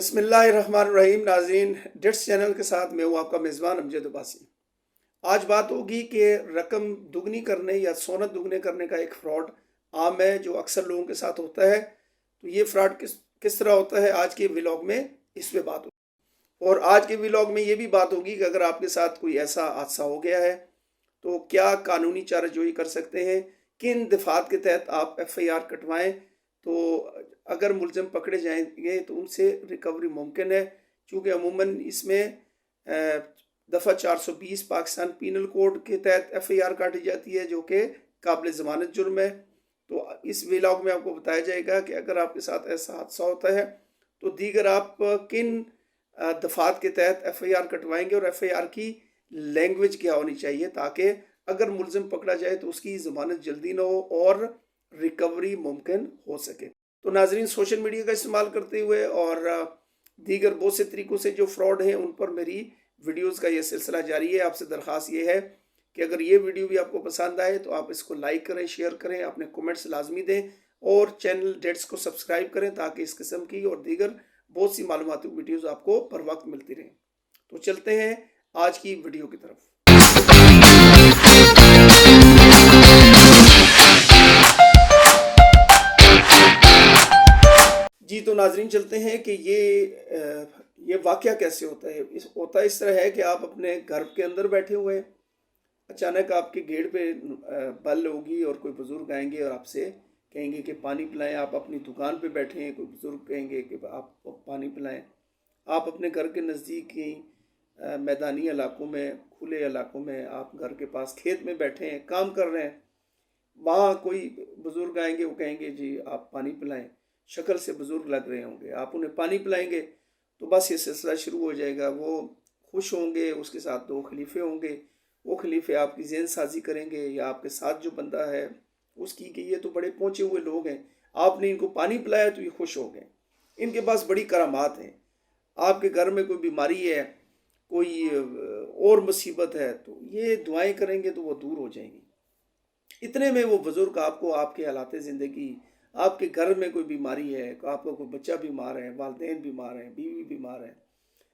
बिस्मिल्लाहिर्रहमानिर्रहीम। नाज़रीन, डिट्स चैनल के साथ मैं हूँ आपका मेज़बान अमजद अब्बासी। आज बात होगी कि रकम दुगनी करने या सोना दुगने करने का एक फ़्रॉड आम है जो अक्सर लोगों के साथ होता है। तो ये फ़्रॉड किस तरह होता है, आज के व्लॉग में इस पे बात होगी। और आज के व्लॉग में ये भी बात होगी कि अगर आपके साथ कोई ऐसा हादसा हो गया है तो क्या कानूनी चाराजोई कर सकते हैं, किन दफ़ात के तहत आप FIR कटवाएं तो अगर मुलज़म पकड़े जाएंगे तो उनसे रिकवरी मुमकिन है। चूँकि अमूमन इसमें दफ़ा 420 पाकिस्तान पीनल कोड के तहत FIR काटी जाती है जो कि काबिल ज़मानत जुर्म है। तो इस व्लॉग में आपको बताया जाएगा कि अगर आपके साथ ऐसा हादसा होता है तो दीगर आप किन दफ़ात के तहत FIR कटवाएंगे और FIR की लैंग्वेज क्या होनी चाहिए ताकि अगर मुलज़म पकड़ा जाए तो उसकी ज़मानत जल्दी ना हो और रिकवरी मुमकिन हो सके। तो नाजरीन, सोशल मीडिया का इस्तेमाल करते हुए और दीगर बहुत से तरीक़ों से जो फ्रॉड हैं उन पर मेरी वीडियोज़ का ये सिलसिला जारी है। आपसे दरख्वास्त ये है कि अगर ये वीडियो भी आपको पसंद आए तो आप इसको लाइक करें, शेयर करें, अपने कमेंट्स लाजमी दें और चैनल डेट्स को सब्सक्राइब करें ताकि इस किस्म की और दीगर बहुत सी मालूमाती वीडियोज़ आपको बर वक्त मिलती रहें। तो चलते हैं आज की वीडियो की तरफ। जी, तो नाजरीन चलते हैं कि ये वाक़या कैसे होता है। होता इस तरह है कि आप अपने घर के अंदर बैठे हुए हैं, अचानक आपके गेट पे बेल होगी और कोई बुज़ुर्ग आएंगे और आपसे कहेंगे कि पानी पिलाएं। आप अपनी दुकान पे बैठे हैं, कोई बुज़ुर्ग कहेंगे कि आप पानी पिलाएं। आप अपने घर के नज़दीक ही मैदानी इलाकों में, खुले इलाकों में, आप घर के पास खेत में बैठे हैं, काम कर रहे हैं, वहाँ कोई बुज़ुर्ग आएंगे, वो कहेंगे जी आप पानी पिलाएं। शक्ल से बुज़ुर्ग लग रहे होंगे, आप उन्हें पानी पिलाएंगे तो बस ये सिलसिला शुरू हो जाएगा। वो खुश होंगे, उसके साथ दो खलीफे होंगे, वो खलीफे आपकी ज़हन साजी करेंगे या आपके साथ जो बंदा है उसकी कि ये तो बड़े पहुँचे हुए लोग हैं, आपने इनको पानी पिलाया तो ये खुश हो गए, इनके पास बड़ी करामात हैं। आपके घर में कोई बीमारी है, कोई और मुसीबत है, तो ये दुआएं करेंगे तो वो दूर हो जाएंगी। इतने में वो बुज़ुर्ग आपको आपके हालात ज़िंदगी, आपके घर में कोई बीमारी है, आपका कोई बच्चा बीमार है, वालिदैन बीमार हैं, बीवी बीमार है,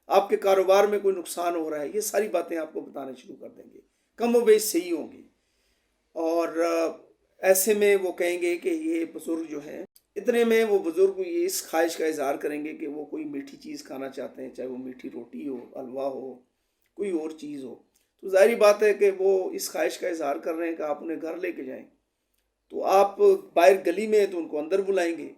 आपके कारोबार में कोई नुकसान हो रहा है, ये सारी बातें आपको बताना शुरू कर देंगे, कम व बेश सही होंगी। और ऐसे में वो कहेंगे कि ये बुज़ुर्ग जो है, इतने में वो बुज़ुर्ग ये इस ख्वाहिश का इजहार करेंगे कि वो कोई मीठी चीज़ खाना चाहते हैं, चाहे वो मीठी रोटी हो, हलवा हो, कोई और चीज़ हो। तो ज़ाहिर बात है कि वो इस ख्वाहिश का इजहार कर रहे हैं कि आप उन्हें घर लेके जाएं। तो आप बाहर गली में तो उनको अंदर बुलाएंगे,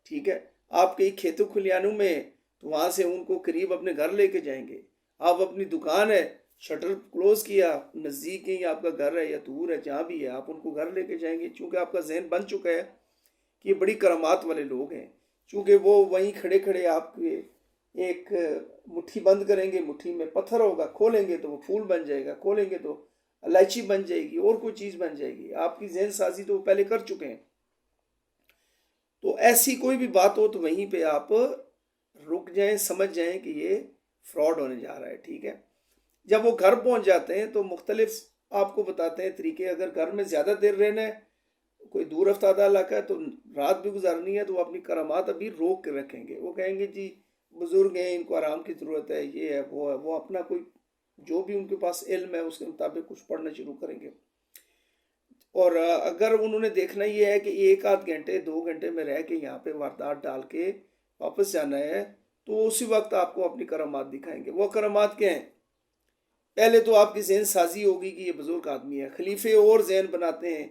ठीक है। आप कहीं खेतों खलियानों में तो वहाँ से उनको करीब अपने घर लेके जाएंगे। आप अपनी दुकान है, शटर क्लोज़ किया, नज़दीक ही आपका घर है या दूर है, जहाँ भी है, आप उनको घर लेके जाएंगे। चूँकि आपका जहन बन चुका है कि ये बड़ी करामात वाले लोग हैं, चूँकि वो वहीं खड़े खड़े आपके एक मुट्ठी बंद करेंगे, मुट्ठी में पत्थर होगा, खोलेंगे तो वो फूल बन जाएगा, खोलेंगे तो इलायची बन जाएगी और कोई चीज़ बन जाएगी। आपकी जहन साजी तो वो पहले कर चुके हैं। तो ऐसी कोई भी बात हो तो वहीं पे आप रुक जाएं, समझ जाएं कि ये फ्रॉड होने जा रहा है, ठीक है। जब वो घर पहुंच जाते हैं तो मुख्तलिफ आपको बताते हैं तरीके। अगर घर में ज़्यादा देर रहना है, कोई दूर अफ्तादा इलाका है, तो रात भी गुजारनी है, तो वो अपनी करामात अभी रोक के रखेंगे। वो कहेंगे जी बुज़ुर्ग हैं, इनको आराम की ज़रूरत है, ये है वो है। वो अपना कोई जो भी उनके पास इल्म है उसके मुताबिक कुछ पढ़ना शुरू करेंगे। और अगर उन्होंने देखना ये है कि एक आध घंटे 2 घंटे में रह के यहाँ पे वारदात डाल के वापस जाना है, तो उसी वक्त आपको अपनी करामात दिखाएंगे। वो करामात क्या हैं? पहले तो आपकी जहन साजी होगी कि ये बुज़ुर्ग आदमी है। खलीफे और जहन बनाते हैं,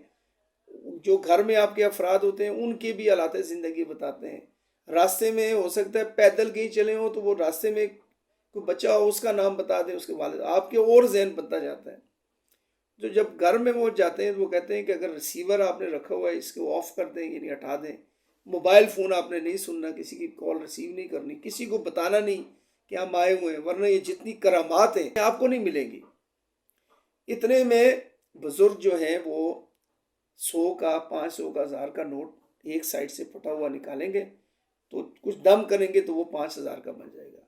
जो घर में आपके अफराद होते हैं उनके भी हालात ज़िंदगी बताते हैं। रास्ते में हो सकता है पैदल कहीं चले हो तो वो रास्ते में कोई बच्चा हो उसका नाम बता दें, उसके वालिद, आपके और जहन बनता जाता है। तो जब घर में वो जाते हैं तो वो कहते हैं कि अगर रिसीवर आपने रखा हुआ है इसको ऑफ कर दें, यानी हटा दें। मोबाइल फ़ोन आपने नहीं सुनना, किसी की कॉल रिसीव नहीं करनी, किसी को बताना नहीं कि हम आए हुए हैं, वरना ये जितनी करामात हैं आपको नहीं मिलेंगी। इतने में बुज़ुर्ग जो हैं वो 100 का, 500 का, 1000 का नोट एक साइड से फटा हुआ निकालेंगे, तो कुछ दम करेंगे तो वो 5000 का बन जाएगा।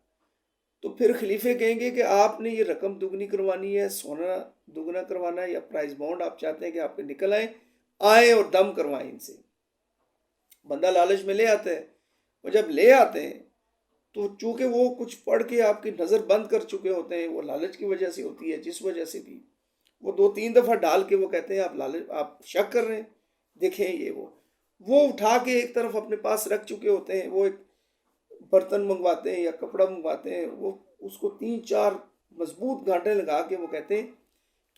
तो फिर खलीफे कहेंगे कि आपने ये रकम दुगनी करवानी है, सोना दुगना करवाना है, या प्राइस बॉन्ड आप चाहते हैं कि आपके निकल आए और दम करवाएं इनसे। बंदा लालच में ले आता है, और जब ले आते हैं تو چونکہ وہ کچھ پڑھ کے آپ کی نظر بند کر چکے ہوتے ہیں، وہ لالچ کی وجہ سے ہوتی ہے، جس وجہ سے بھی وہ 2-3 دفعہ ڈال کے وہ کہتے ہیں آپ شک کر رہے ہیں، دیکھیں یہ وہ اٹھا کے ایک طرف اپنے پاس رکھ چکے ہوتے ہیں، وہ ایک برتن منگواتے ہیں یا کپڑا منگواتے ہیں، وہ اس کو 3-4 مضبوط گانٹیں لگا کے وہ کہتے ہیں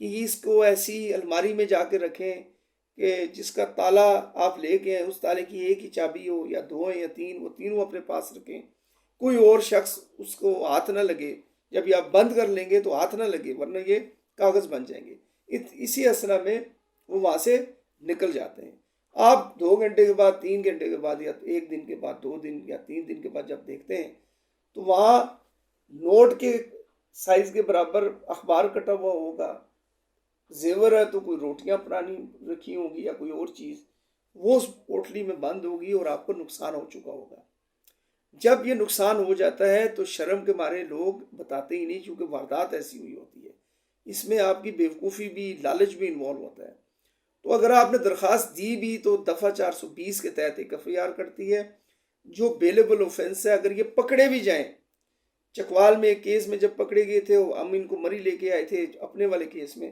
کہ اس کو ایسی الماری میں جا کے رکھیں کہ جس کا تالا آپ لے کے ہیں، اس تالے کی ایک ہی چابی ہو یا 2 یا 3، وہ تینوں اپنے پاس رکھیں، کوئی اور شخص اس کو ہاتھ نہ لگے، جب یہ آپ بند کر لیں گے تو ہاتھ نہ لگے ورنہ یہ کاغذ بن جائیں گے۔ اسی اسنا میں وہ وہاں سے نکل جاتے ہیں۔ آپ 2 گھنٹے کے بعد، 3 گھنٹے کے بعد، یا 1 دن کے بعد، 2 دن یا 3 دن کے بعد جب دیکھتے ہیں تو وہاں نوٹ کے سائز کے برابر اخبار کٹا ہوا ہوگا، زیور ہے تو کوئی روٹیاں پرانی رکھی ہوں گی یا کوئی اور چیز، وہ اس پوٹلی میں بند ہوگی اور آپ کو نقصان ہو چکا ہوگا۔ جب یہ نقصان ہو جاتا ہے تو شرم کے مارے لوگ بتاتے ہی نہیں، چونکہ واردات ایسی ہوئی ہوتی ہے، اس میں آپ کی بیوقوفی بھی، لالچ بھی انوالو ہوتا ہے۔ تو اگر آپ نے درخواست دی بھی تو دفعہ 420 کے تحت ایک FIR کرتی ہے جو بیلیبل اوفینس ہے۔ اگر یہ پکڑے بھی جائیں، چکوال میں ایک کیس میں جب پکڑے گئے تھے، ہم ان کو مری لے کے آئے تھے اپنے والے کیس میں،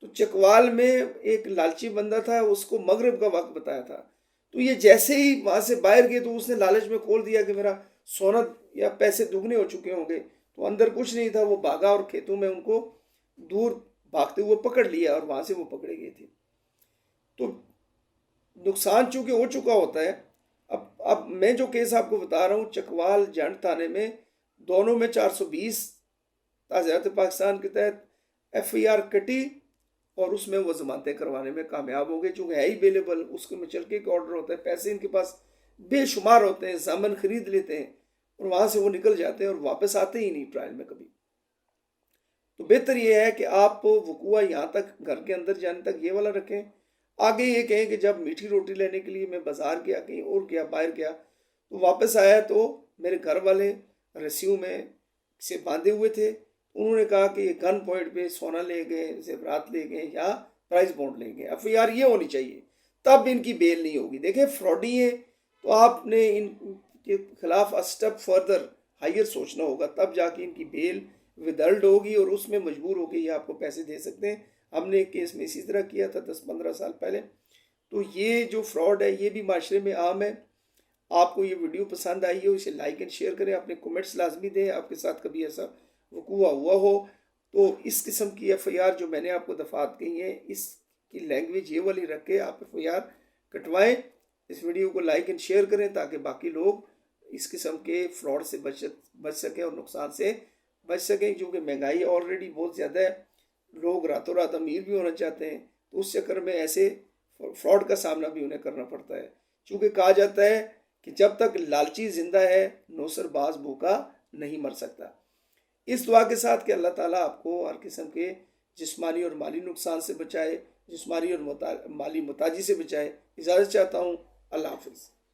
تو چکوال میں ایک لالچی بندہ تھا، اس کو مغرب کا وقت بتایا تھا، تو یہ جیسے ہی وہاں سے باہر گئے تو اس نے لالچ میں کھول دیا کہ میرا سونا یا پیسے دگنے ہو چکے ہوں گے، تو اندر کچھ نہیں تھا، وہ بھاگا اور کھیتوں میں ان کو دور بھاگتے ہوئے پکڑ لیا اور وہاں سے وہ پکڑے گئے تھے۔ تو نقصان چونکہ ہو چکا ہوتا ہے۔ اب میں جو کیس آپ کو بتا رہا ہوں، چکوال جنٹ تھانے میں، دونوں میں 420 تعزیرات پاکستان کے تحت FIR کٹی اور اس میں وہ ضمانتیں کروانے میں کامیاب ہو گئے، چونکہ ہے ہی بیلیبل، اس کے مچلکے کا آرڈر ہوتا ہے، پیسے ان کے پاس بے شمار ہوتے ہیں، ضامن خرید لیتے ہیں اور وہاں سے وہ نکل جاتے ہیں اور واپس آتے ہی نہیں ٹرائل میں کبھی۔ تو بہتر یہ ہے کہ آپ وقوع یہاں تک، گھر کے اندر جانے تک یہ والا رکھیں۔ آگے یہ کہیں کہ جب میٹھی روٹی لینے کے لیے میں بازار گیا، کہیں اور گیا، باہر گیا، تو واپس آیا تو میرے گھر والے رسیوں میں سے باندھے ہوئے تھے، انہوں نے کہا کہ یہ گن پوائنٹ پہ سونا لے گئے، زیورات لے گئے یا پرائز بونڈ لے گئے۔ FIR یہ ہونی چاہیے، تب ان کی بیل نہیں ہوگی۔ دیکھیں فراڈی ہیں تو آپ نے ان کے خلاف اسٹیپ فردر ہائر سوچنا ہوگا، تب جا کے ان کی بیل ودھلڈ ہوگی اور اس میں مجبور ہو کے یہ آپ کو پیسے دے سکتے ہیں۔ ہم نے ایک کیس میں اسی طرح کیا تھا 10-15 سال پہلے۔ تو یہ جو فراڈ ہے یہ بھی معاشرے میں عام ہے۔ آپ کو یہ ویڈیو پسند آئی ہو، اسے لائک اینڈ شیئر کریں، اپنے کومنٹس لازمی دیں، آپ کے ساتھ کبھی ایسا وقوع ہوا ہو تو اس قسم کی FIR جو میں نے آپ کو دفعات کہی ہیں، اس کی لینگویج یہ والی رکھ کے آپ FIR کٹوائیں۔ اس ویڈیو کو لائک اینڈ شیئر کریں تاکہ باقی لوگ اس قسم کے فراڈ سے بچ سکیں اور نقصان سے بچ سکیں، کیونکہ مہنگائی آلریڈی بہت زیادہ ہے، لوگ راتوں رات امیر بھی ہونا چاہتے ہیں، تو اس چکر میں ایسے فراڈ کا سامنا بھی انہیں کرنا پڑتا ہے۔ چونکہ کہا جاتا ہے کہ جب تک لالچی زندہ ہے، نوسر باز بھوکا نہیں مر سکتا۔ اس دعا کے ساتھ کہ اللہ تعالیٰ آپ کو ہر قسم کے جسمانی اور مالی نقصان سے بچائے، جسمانی اور مالی محتاجی سے بچائے، اجازت چاہتا ہوں۔ اللہ حافظ۔